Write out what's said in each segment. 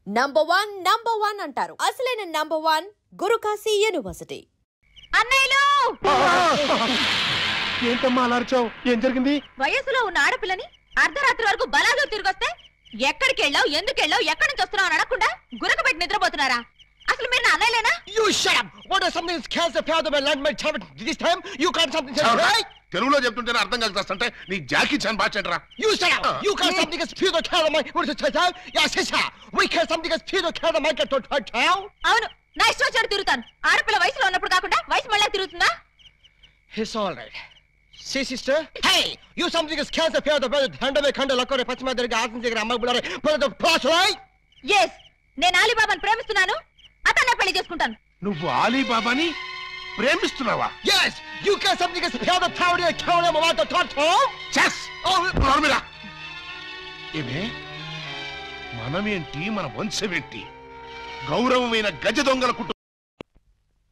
Number one అంటారు. అసలైన number 1 Guru Kashi university. అన్నయ్యలు ఏంటమ్మా అలర్చావు? ఏం జరిగింది? వయసులో ఉన్న ఆడపిల్లని అర్ధరాత్రి వరకు బలాలు తిరిగొస్తే ఎక్కడికి వెళ్ళావు, ఎందుకు వెళ్ళావు, ఎక్కడి నుంచి వస్తున్నావు అని అడగకుండా గురకబెట్టి నిద్రపోతున్నారా? అసలు మీరు నా అన్నయ్యలేనా? You shut up! What are something that scares the fear of the landmine tower this time? You can't something say right? తెలుగులో చెప్తుంటేనే అర్థం కలుగుతాంటే నీ జాకీ చాన్ బాచెంట్రా. You shut up! You can't something that fear the fear of my what is it? Yeah, sister. We can't something that fear the fear of my get to town. అవును, నా ఇష్టం వచ్చాడు తిరుగుతాను. ఆడపిల్ల వయసులో ఉన్నప్పుడు కాకుండా వయసు మళ్ళీ తిరుగుతుందా? It's all right. See, sister? Hey! You something that scares the fear of the brother handle కండ లక్కరే పచ్చిమ దగ్గర ఆసం దగ్గర అమ్మ బులారే brother plus right? Yes, నేను అలీబాబాని ప్రేమిస్తున్నాను. అతన్నే పెళ్లి చేసుకుంటాను. నువ్వు అలీబాబాని ప్రేమిస్తున్నావా? Yes! You can't something that fear the tower the town of the town. చెస్! నోర్మిరా. ఏమే మనమేంటి, మన వంశమేంటి? గౌరవమైన గజ దొంగల కుటుంబం.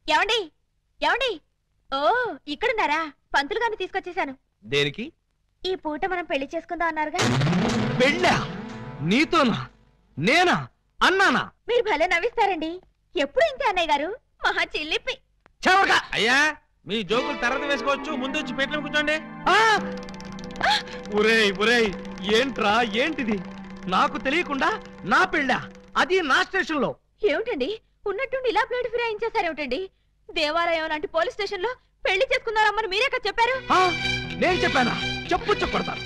ఏమండి ఏమండి, ఓ ఇక్కడున్నారా? పంతులు గారిని తీసుకొచ్చేసాను. దేనికి? ఈ పూట మనం పెళ్లి చేసుకుందాం అన్నారుగా. పెళ్ళా? నీతోనా? నేనా? అన్నానా? మీరు భలే నవ్విస్తారండి. ఎప్పుడు ఇంతే అన్నయ్య గారు, మహా చిల్లిపి. చెవరగా అయ్యా, మీ జోకులు తర్వాత వేసుకోవచ్చు, ముందు వచ్చి పెట్లో కూర్చోండి. ఒరేయ్ ఒరేయ్, ఏంట్రా ఏంటిది? నాకు తెలియకుండా నా పెళ్ళా, అది నా స్టేషన్ లో. ఏమిటండి ఉన్నట్టుండి ఇలా ప్లేట్ ఫిరాయించేసారేమిటండి? దేవాలయం లాంటి పోలీస్ స్టేషన్ లో పెళ్లి చేసుకున్నారమ్మని మీరే కదా చెప్పారు. నేను చెప్పానా? చెప్పు కొడతాను.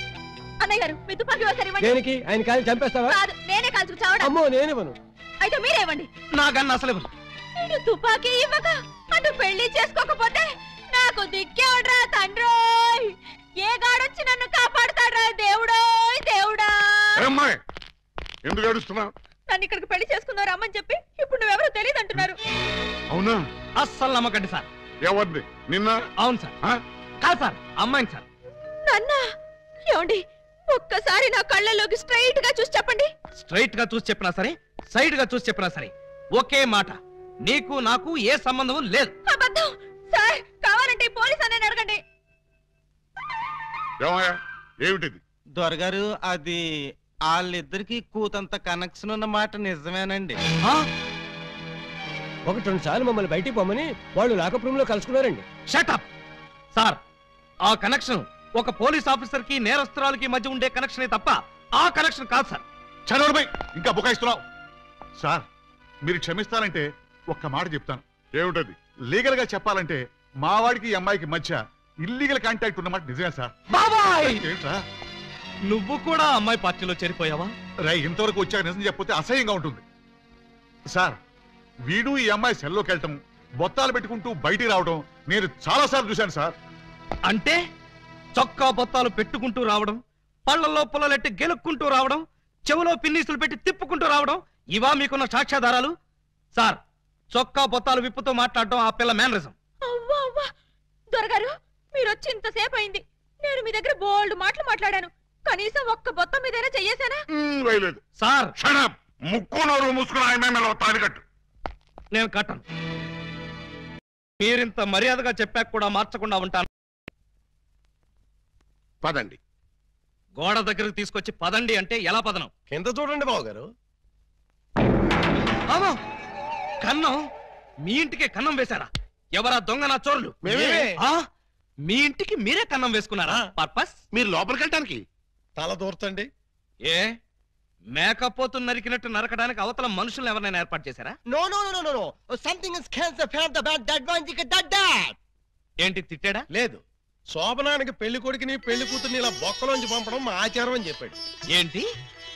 అన్నయ్య గారు, మీ తుపాకీ ఒకసారి ఇవ్వండి. దేనికి? ఆయన కాలు చంపేస్తావా? కాదు, నేనే కాల్చుకు చావడం. అమ్మో, నేనివ్వను. అయితే మీరే ఇవ్వండి. నాకన్నా అసలు ఇవ్వను. నేను తుపాకీ ఇవ్వక అటు పెళ్లి చేసుకోకపోతే నాకు దిక్కేవడ్రా తండ్రోయ్. ఏ గాడొచ్చి నన్ను కాపాడుతాడ్రా దేవుడోయ్ దేవుడా. ఎందుకు ఏడుస్తున్నావు? నన్ను ఇక్కడికి పెళ్లి చేసుకున్నారు అమ్మని చెప్పి ఇప్పుడు నువ్వెవరో తెలియదు అంటున్నారు. అవునా? అస్సలు నమ్మకండి సార్. ఎవరిని? నిన్న? అవును సార్. కాదు సార్, అమ్మాయిని సార్. నన్నా? ఏమండి ఒక్కసారి నా కళ్ళలోకి స్ట్రైట్ గా చూసి చెప్పండి. స్ట్రైట్ గా చూసి చెప్పినా సరే, సైడ్ గా చూసి చెప్పినా సరే ఒకే మాట, నీకు నాకు ఏ సంబంధం లేదు. అబద్ధం సార్. కావాలంటే పోలీస్ అనే అడగండి. ఏమిటిది? దొరగారు, అది వాళ్ళిద్దరికి కూతంత కనెక్షన్ ఉన్న మాట నిజమేనండి. 1-2 సార్లు మమ్మల్ని బయటికి పోమని వాళ్ళు లాకప్ రూమ్ లో కలుసుకున్నారండి. Shut up sir. ఆ కనెక్షన్ ఒక పోలీస్ ఆఫీసర్ కి నేరస్తురాలకి మధ్య ఉండే కనెక్షనే తప్ప ఆ కనెక్షన్ కాదు సార్. చదవడమై ఇంకా బుకాయిస్తున్నావు. సార్, మీరు క్షమిస్తానంటే ఒక్క మాట చెప్తాను. ఏమిటది? లీగల్ గా చెప్పాలంటే మా వాడికి ఈ అమ్మాయికి మధ్య ఇల్లీగల్ కాంటాక్ట్ ఉన్నమాట నిజమే సార్. బాబాయ్, ఏంట్రా నువ్వు కూడా అమ్మాయి పార్టీలో చేరిపోయావా? రై, ఇంతవరకు వచ్చాక నిజం చెప్పితే అసహ్యంగా ఉంటుంది సార్. వీడు ఈ అమ్మాయి సెల్లోకి వెళ్ళటం, బొత్తాలు పెట్టుకుంటూ బయటికి రావడం నేను చాలా సార్లు చూశాను సార్. అంటే చొక్కా బొత్తాలు పెట్టుకుంటూ రావడం, పళ్లలో పుల్లలెట్టి గెలుక్కుంటూ రావడం, చెవులో పిన్నీసులు పెట్టి తిప్పుకుంటూ రావడం, ఇవా మీకున్న సాక్ష్యాధారాలు? సార్, చొక్కా బొత్తాలు విప్పుతో మాట్లాడడం ఆ పిల్ల మేనరిజం. అవ్వా అవ్వా, దొరగారు మీరు వచ్చి ఇంతసేపు అయింది. నేను మీ దగ్గర బోల్డ్ మాటలు మాట్లాడాను. కనీసం ఒక్క బొత్తం మీదైనా చెయ్యేశానా? వేయలేదు సార్. ముక్కు నోరు మూసుకుని ఆయన తాడి కట్టు. నేను కట్టను. మీరింత మర్యాదగా చెప్పాక కూడా మార్చకుండా ఉంటాను. పదండి. గోడ దగ్గరకు తీసుకొచ్చి పదండి అంటే ఎలా పదనం? కింద చూడండి బావగారు. కన్నం? మీ ఇంటికే కన్నం వేశారా? ఎవరా దొంగ నా చోరులు? మీ ఇంటికి మీరే కన్నం వేసుకున్నారా? పర్పస్? మీరు లోపలికి వెళ్ళటానికి. తల దూర్చండి. ఏ మేకపోతు నరికినట్టు నరకడానికి అవతల మనుషులను ఎవరైనా ఏర్పాటు చేశారా? No no no no no. Something is cans the fan the bad that one thick that that. ఏంటి తిట్టాడా? లేదు, శోభనానికి పెళ్లి కొడుకుని పెళ్లి కూతుర్ని ఇలా బొక్కలోంచి పంపడం మా ఆచారం అని చెప్పాడు. ఏంటి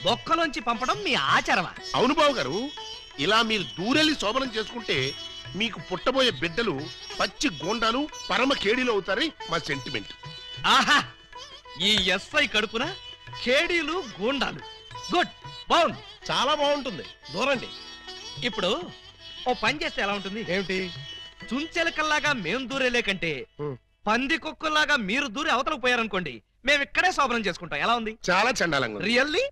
బొక్కలోంచి పంపడం మీ ఆచారమా? అవును బాబు గారు, ఇలా మీరు దూరెళ్ళి శోభనం చేసుకుంటే మీకు పుట్టబోయే బిడ్డలు పచ్చి గోండాలు పరమ కేడీలు అవుతారని మా సెంటిమెంట్. ఆహా, ఈ ఎస్ఐ కడుపున కేడీలు గోండాలు. గుడ్, బాగుంది, చాలా బాగుంటుంది. దూరండి. ఇప్పుడు ఓ పని చేస్తే ఎలా ఉంటుంది? ఏమిటి? చుంచెలకల్లాగా మేం దూరేలే కంటే పంది కుక్కల్లాగా మీరు దూరి అవతలకు పోయారనుకోండి, మేము ఇక్కడే శోభనం చేసుకుంటాం. ఎలా ఉంది? చాలా చండాలంగా. రియల్లీ?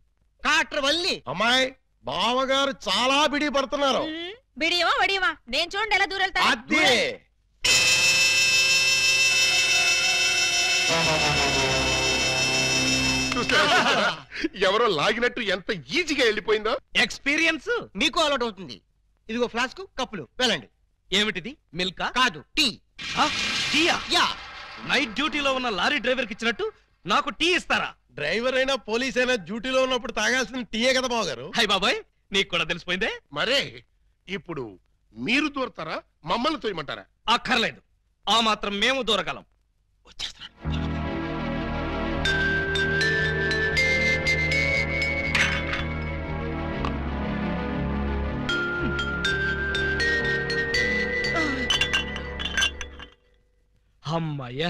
కాట్ర వల్లి అమ్మాయి బావగారు చాలా బిడి పడుతున్నారు. బిడియమా వడియమా నేను చూడండి ఎలా దూరెళ్తా. అదే ఎవరో లాగినట్టు ఎంత ఈజీగా వెళ్ళిపోయిందో. ఎక్స్పీరియన్స్ మీకు అలవాటు అవుతుంది. ఇదిగో ఫ్లాస్క్ కప్పులు వెళ్ళండి. ఏమిటిది? మిల్కా? కాదు, టీ. టీయా? యా. నైట్ డ్యూటీలో ఉన్న లారీ డ్రైవర్ కి ఇచ్చినట్టు నాకు టీ ఇస్తారా? డ్రైవర్ అయినా పోలీస్ అయినా డ్యూటీలో ఉన్నప్పుడు తాగాల్సిన టీయే కదా బావగారు. హై బాబాయ్, నీకు కూడా తెలిసిపోయిందే. మరే ఇప్పుడు మీరు దూరతారా, మమ్మల్ని తోయమంటారా? అక్కర్లేదు, ఆ మాత్రం మేము దూరగలం. అమ్మయ్యా,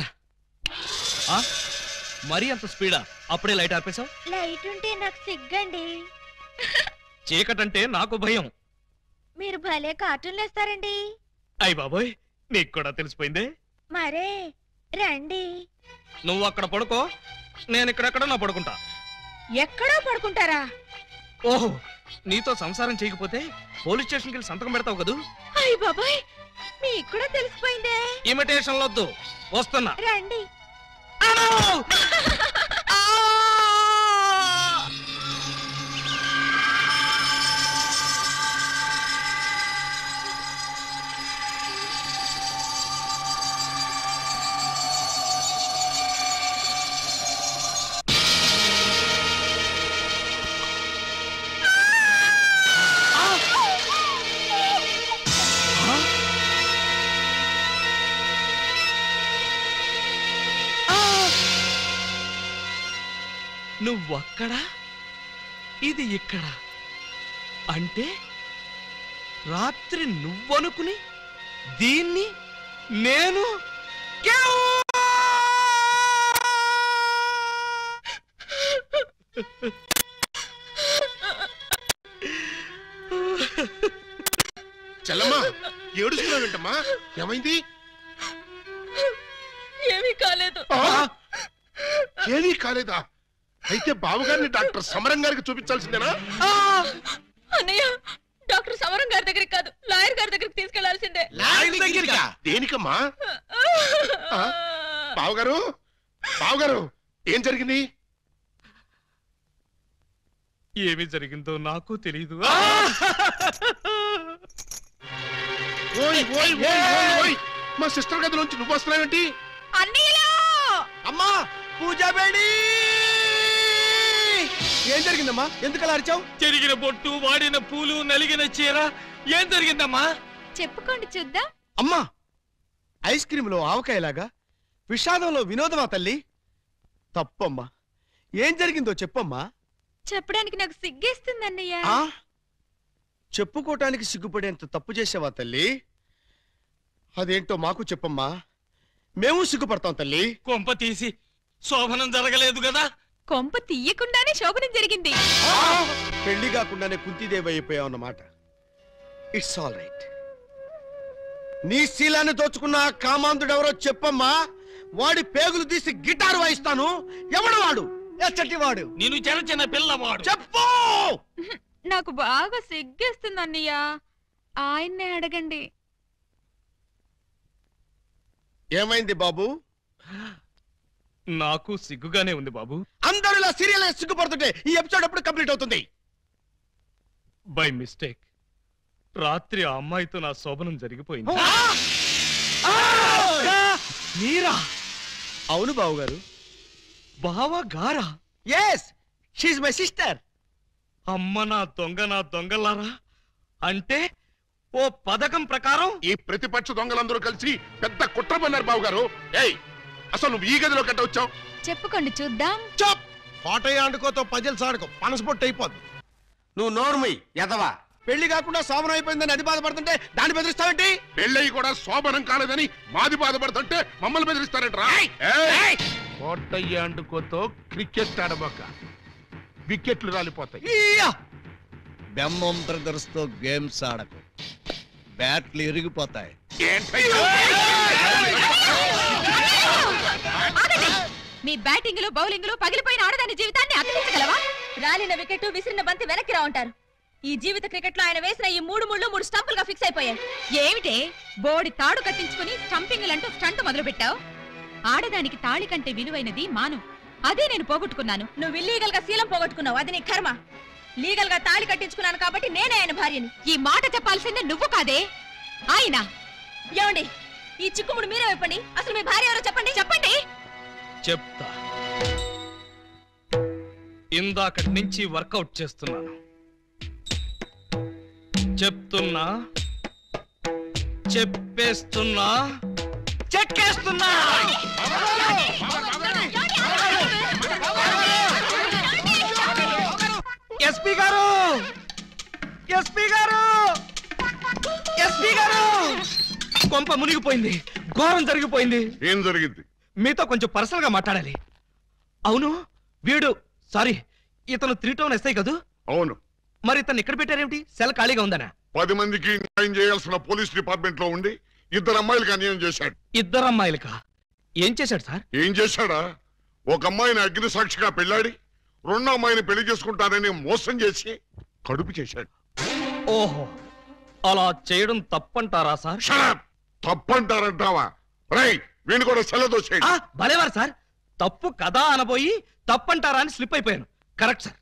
మరి అంత స్పీడా? అప్పుడే లైట్ ఆర్పేశావు? లైట్ ఉంటే నాకు సిగ్గండి. చీకటంటే నాకు భయం. మీరు భలే కార్టూన్లు వేస్తారండి. అయ్ బాబోయ్, నీకు కూడా తెలిసిపోయిందే. మరే రండి. నువ్వు అక్కడ పడుకో, నేను ఇక్కడెక్కడ నా పడుకుంటా. ఎక్కడో పడుకుంటారా? ఓహో, నీతో సంసారం చేయకపోతే పోలీస్ స్టేషన్కి వెళ్ళి సంతకం పెడతావు కదూ. అయ్య బాబాయ్, మీకు కూడా తెలిసిపోయిందే. ఇమిటేషన్ వద్దు, వస్తున్నా. రండి. నువ్వక్కడ, ఇది ఇక్కడ. అంటే రాత్రి నువ్వనుకుని దీన్ని నేను చెల్లమ్మా, ఏడుస్తున్నావు ఏంటమ్మా? ఏమైంది? ఏమీ కాలేదు. ఏమీ కాలేదా? అయితే బావగారిని డాక్టర్ సమరం గారికి చూపించాల్సిందేనా? అన్నయ్య, డాక్టర్ సమరం గారి దగ్గరికి కాదు, లాయర్ గారి దగ్గరికి తీసుకెళ్లాల్సిందే. దేనికమ్మా? బావగారు, బావగారు, ఏం జరిగింది? ఏమి జరిగిందో నాకు తెలీదు. ఓయ్ ఓయ్ ఓయ్ ఓయ్ ఓయ్, మా సిస్టర్ గదిలోంచి నువ్వు వస్తున్నావేంటి? అన్నయ్యలో అమ్మా, పూజా బేడి! ఏం జరిగిందమ్మా? ఎందుకలా అరిచావు? చెరిగిన బొట్టు, వాడిన పూలు, నలిగిన చీర. ఏం జరిగిందమ్మా? చెప్పుకోండి చూద్దాం. అమ్మా, ఐస్ క్రీమ్ లో ఆవకాయలాగా విషాదంలో వినోదమా తల్లి? తప్పమ్మా, ఏం జరిగిందో చెప్పమ్మా. చెప్పడానికి నాకు సిగ్గేస్తుంది అన్నయ్య. చెప్పుకోటానికి సిగ్గుపడేంత తప్పు చేసావా తల్లి? అదేంటో మాకు చెప్పమ్మా, మేము సిగ్గుపడతాం తల్లి. కొంప తీసి శోభనం జరగలేదు కదా? కొంప తీయకుండానే శోభనం జరిగింది. పెళ్లి కాకుండానే కుంతిదేవి అయిపోయావు అన్నమాట. It's all right. నీ శీలాన్ని దోచుకున్న కామాంధుడెవరో చెప్పమ్మా. వాడి పేగులు తీసి గిటారు వాయిస్తాను. ఎవడు వాడు? ఎచ్చటి వాడు? నేను చిన్న చిన్న పిల్లవాడు. చెప్పు. నాకు బాగా సిగ్గేస్తుంది అన్నయ్య, ఆయన్నే అడగండి. ఏమైంది బాబు? నాకు సిగ్గుగానే ఉంది బాబు. అందరూ ఇలా సీరియల్ సిగ్గుపడుతుంటే ఈ ఎపిసోడ్ ఎప్పుడు కంప్లీట్ అవుతుంది? బై మిస్టేక్ రాత్రి ఆ అమ్మాయితో నా శోభనం జరిగిపోయింది. మీరా? అవును బావు గారు. బావా గారా? yes, she is my sister. అమ్మ నా దొంగలారా. అంటే ఓ పథకం ప్రకారం ఈ ప్రతిపక్ష దొంగలందరూ కలిసి పెద్ద కుట్ర పన్నారు బావగారు. ఏయ్, అసలు నువ్వు ఈ గదిలో కట్ట వచ్చావు? చెప్పుకోండి చూద్దాం. చప్! కోటయ్య ఆడుకోతో పజిల్స్ ఆడుకో, పనసపొట్టు అయిపోద్ది. నువ్వు నోర్మి ఎదవా. పెళ్లి కాకుండా శోభనం అయిపోయిందని అది బాధపడుతుంటే దాన్ని బెదిరిస్తావేంటి? పెళ్ళయి కూడా శోభనం కాలేదని మాది బాధపడుతుంటే మమ్మల్ని బెదిరిస్తారంటరా? కోటయ్య ఆడుకోతో క్రికెట్ ఆడబోక, వికెట్లు రాలిపోతాయి. బెమ్మం బ్రదర్స్ తో గేమ్స్ ఆడకు, బ్యాట్లు ఇరిగిపోతాయి. మీ బ్యాటింగ్ లో బౌలింగ్ లో పగిలిపోయిన ఆడదాని జీవితాన్ని అతికించగలవా? రాలిన వికెట్, విసిరిన బంతి వెనక్కి రా ఉంటారు. ఈ జీవిత క్రికెట్ లో ఆయన వేసిన ఈ 3 ముళ్ళు 3 స్టంపులుగా ఫిక్స్ అయిపోయాయి. ఏమిటే బోడి తాడు కట్టించుకుని స్టంపింగ్ అంటూ స్టంట్ మొదలు పెట్టావు? ఆడదానికి తాళి కంటే విలువైనది మాను. అదే నేను పోగొట్టుకున్నాను. నువ్వు ఇల్లీగల్ గా శీలం పోగొట్టుకున్నావు, అది నీ కర్మ. లీగల్ గా తాళి కట్టించుకున్నాను కాబట్టి నేనే ఆయన భార్యని. ఈ మాట చెప్పాల్సిందే నువ్వు కాదే ఆయన. ఏమండి, ఈ చిక్కుముడు మీరే చెప్పండి. అసలు మీ భార్య ఎవరో చెప్పండి. చెప్పండి. చెప్తా. ఇందాకటి నుంచి వర్కౌట్ చేస్తున్నాను. చెప్తున్నా, చెప్పేస్తున్నా, చెక్కేస్తున్నా. ఎస్పీ గారు, ఎస్పీ గారు, ఎస్పీ గారు, కొంప మునిగిపోయింది, ఘోరం జరిగిపోయింది. ఏం జరిగింది? మీతో కొంచెం పర్సనల్ గా మాట్లాడాలి. అవును, వీడు సారీ ఇతను 3 టౌన్ ఎస్ఐ కదూ? అవును. మరి ఇతను ఇక్కడ పెట్టారేమిటి? సెల్ ఖాళీగా ఉందనా? 10 మందికి న్యాయం చేయాల్సిన పోలీస్ డిపార్ట్మెంట్ లో ఉండి 2 అమ్మాయిలకి అన్యాయం చేశాడు. 2 అమ్మాయిలకా? ఏం చేశాడు సార్? ఏం చేశాడా? ఒక అమ్మాయిని అగ్ని సాక్షిగా పెళ్ళాడి 2వ అమ్మాయిని పెళ్లి చేసుకుంటానని మోసం చేసి కడుపు చేశాడు. ఓహో, అలా చేయడం తప్పంటారా సార్? తప్పంటారంటావా? రై, వీణు కూడా సెలదోసేయండి. భలేవారు సార్, తప్పు కదా అనబోయి తప్పంటారా అని స్లిప్ అయిపోయాను. Correct sir.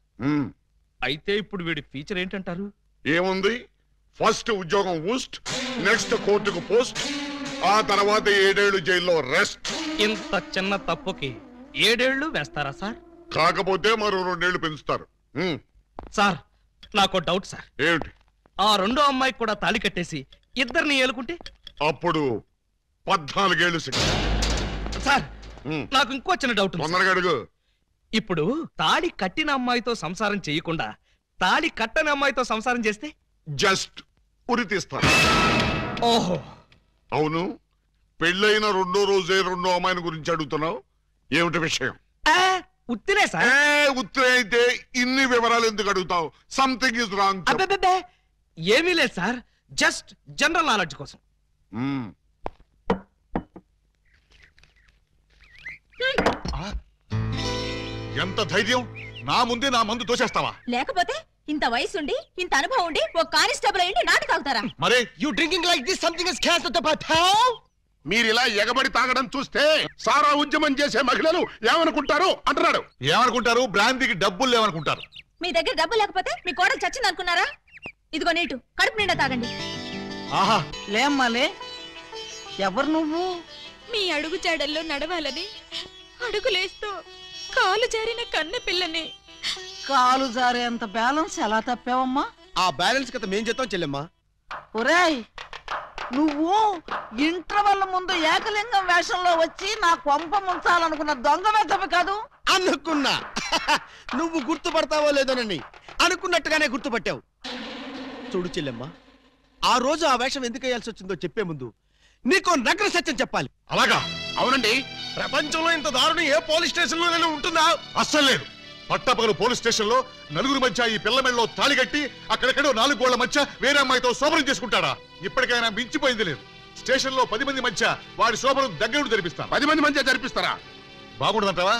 అయితే ఇప్పుడు వీడి ఫీచర్ ఏంటంటారు? ఏముంది, ఫస్ట్ ఉద్యోగం ఊస్ట్, నెక్స్ట్ కోర్టుకు పోస్ట్, ఆ తర్వాత 7 ఏళ్లు జైల్లో రెస్ట్. ఇంత చిన్న తప్పుకి 7 ఏళ్లు వేస్తారా సార్? కాకపోతే మరో 2 ఏళ్లు పెంచుతారు. సార్, నాకు డౌట్ సార్. ఏమిటి? ఆ 2వ అమ్మాయికి కూడా తాళి కట్టేసి 2ని ఏలుకుంటే అప్పుడు 14 ఏళ్లు శిక్ష. సార్, నాకు ఇంకో చిన్న డౌట్. తొందరగా అడుగు. ఇప్పుడు తాళి కట్టిన అమ్మాయితో సంసారం చేయకుండా తాళి కట్టని అమ్మాయితో సంసారం చేస్తే జస్ట్ ఉరి తీస్తారు. ఓహో, అవును. పెళ్ళైన 2వ రోజే 2వ అమ్మాయిని గురించి అడుగుతున్నావు, ఏమిటి విషయం? ఉత్తినే సార్. ఉత్తరే అయితే ఇన్ని వివరాలు ఎందుకు అడుగుతావు? Something is wrong. అబ్బే, ఏమీ లేదు సార్, జస్ట్ జనరల్ నాలెడ్జ్ కోసం. ఎంత ధైర్యం! నా ముందే నా మందు తోసేస్తావా? లేకపోతే ఇంత వయసుండి ఇంత అనుభవం ఉండి ఒక కానిస్టేబుల్ అయ్యి నాటకాగుతారా? మరే you drinking like this something is cancer about how? మీరిలా ఎగబడి తాగడం చూస్తే సారా ఉద్యమం చేసే మహిళలు ఏమనుకుంటారు అంటున్నాడు. ఏమనుకుంటారు? బ్రాంతికి డబ్బులు లేవనుకుంటారు. మీ దగ్గర డబ్బు లేకపోతే మీ కోడలు చచ్చింది అనుకున్నారా? ఇదిగో నీటు, కడుపు నిండా తాగండి. ఆహా, లేమ్మాలే, ఎవరు నువ్వు? మీ అడుగు జాడల్లో నడవాలని అడుగులేస్తూ కాలు జారిన కన్న పిల్లని. కాలు జారేంత బ్యాలెన్స్ ఎలా తప్పావమ్మా? ఆ బ్యాలెన్స్ కథ మేం చేద్దాం చెల్లెమ్మా. ఒరేయ్, నువ్వు ఇంటర్వెల్ ముందు ఏకలింగం వేషంలో వచ్చి నా కొంప ముంచాలనుకున్న దొంగ వెతవి కాదు? అనుకున్నా. నువ్వు గుర్తుపడతావో లేదోనని అనుకున్నట్టుగానే గుర్తుపట్టావు. చూడు చెల్లెమ్మా, ఆ రోజు ఆ వేషం ఎందుకు వేయాల్సి వచ్చిందో చెప్పే ముందు నీకో నగ్న సత్యం చెప్పాలి. అలాగా? అవునండి, ప్రపంచంలో ఇంత దారుణం ఏ పోలీస్ స్టేషన్ లో ఉంటుందా? అస్సలు లేదు. పట్టపగలు పోలీస్ స్టేషన్ లో నలుగురు మధ్య ఈ పిల్ల మెడలో తాళి కట్టి అక్కడెక్కడో 4 గోళ్ల మధ్య వేరే అమ్మాయితో శోభనం చేసుకుంటాడా? ఇప్పటికైనా మించిపోయింది లేదు. స్టేషన్ లో 10 మంది మధ్య వాడి శోభనం దగ్గరుండి జరిపిస్తాను. 10 మంది మధ్య జరిపిస్తారా? బాగుండదంటావా?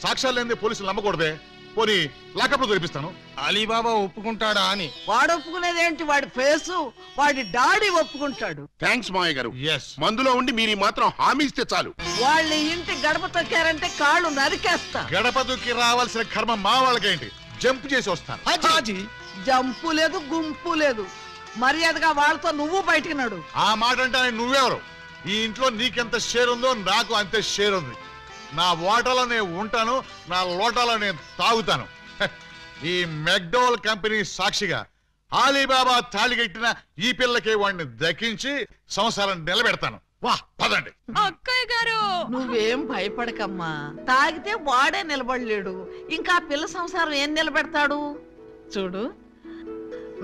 సాక్ష్యాలు లేని పోలీసులు నమ్మకూడదే. పోనీ లాకప్ లో జరిపిస్తాను. అలీబాబా ఒప్పుకుంటాడా అని. వాడు ఒప్పుకునేదేంటి? వాడి ఫేసు, వాడి డాడీ ఒప్పుకుంటాడు. థ్యాంక్స్ మావయ్య గారు. Yes. మందులో ఉండి మీరు మాత్రం హామీ ఇస్తే చాలు. వాళ్ళ ఇంటి గడప తొక్కారంటే కాళ్ళు నరికేస్తా. గడప దుక్కి రావాల్సిన కర్మ మా వాళ్ళకేంటి? జంప్ చేసి వస్తాను. హాజీ, జంపు లేదు, గుంపు లేదు. మర్యాదగా వాళ్ళతో నువ్వు బయటికి నడు. ఆ మాట అంటే నువ్వెవరు? ఈ ఇంట్లో నీకెంత షేర్ ఉందో నాకు అంతే షేర్ ఉంది. నా ఓటలో నేను ఉంటాను, నా లోటాలో నేను తాగుతాను. ఈ మెక్డోవల్ కంపెనీ సాక్షిగా అలీబాబా తాళిగట్టిన ఈ పిల్లకి వాడిని దక్కించి సంసారం నిలబెడతాను. వా, పదండి. అక్కయ్య గారు, నువ్వేం భయపడకమ్మా. తాగితే వాడే నిలబడలేడు, ఇంకా పిల్ల సంసారం ఏం నిలబెడతాడు? చూడు,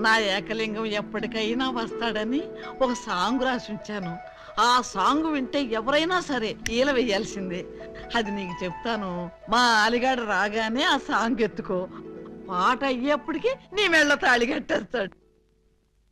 నా ఏకలింగం ఎప్పటికైనా వస్తాడని ఒక సాంగ్ రాసి ఉంచాను. ఆ సాంగ్ వింటే ఎవరైనా సరే ఈల వేయాల్సిందే. అది నీకు చెప్తాను. మా అలిగాడు రాగానే ఆ సాంగ్ ఎత్తుకో. పాట అయ్యేప్పటికి నీ మెళ్ళ తాళి కట్టేస్తాడు.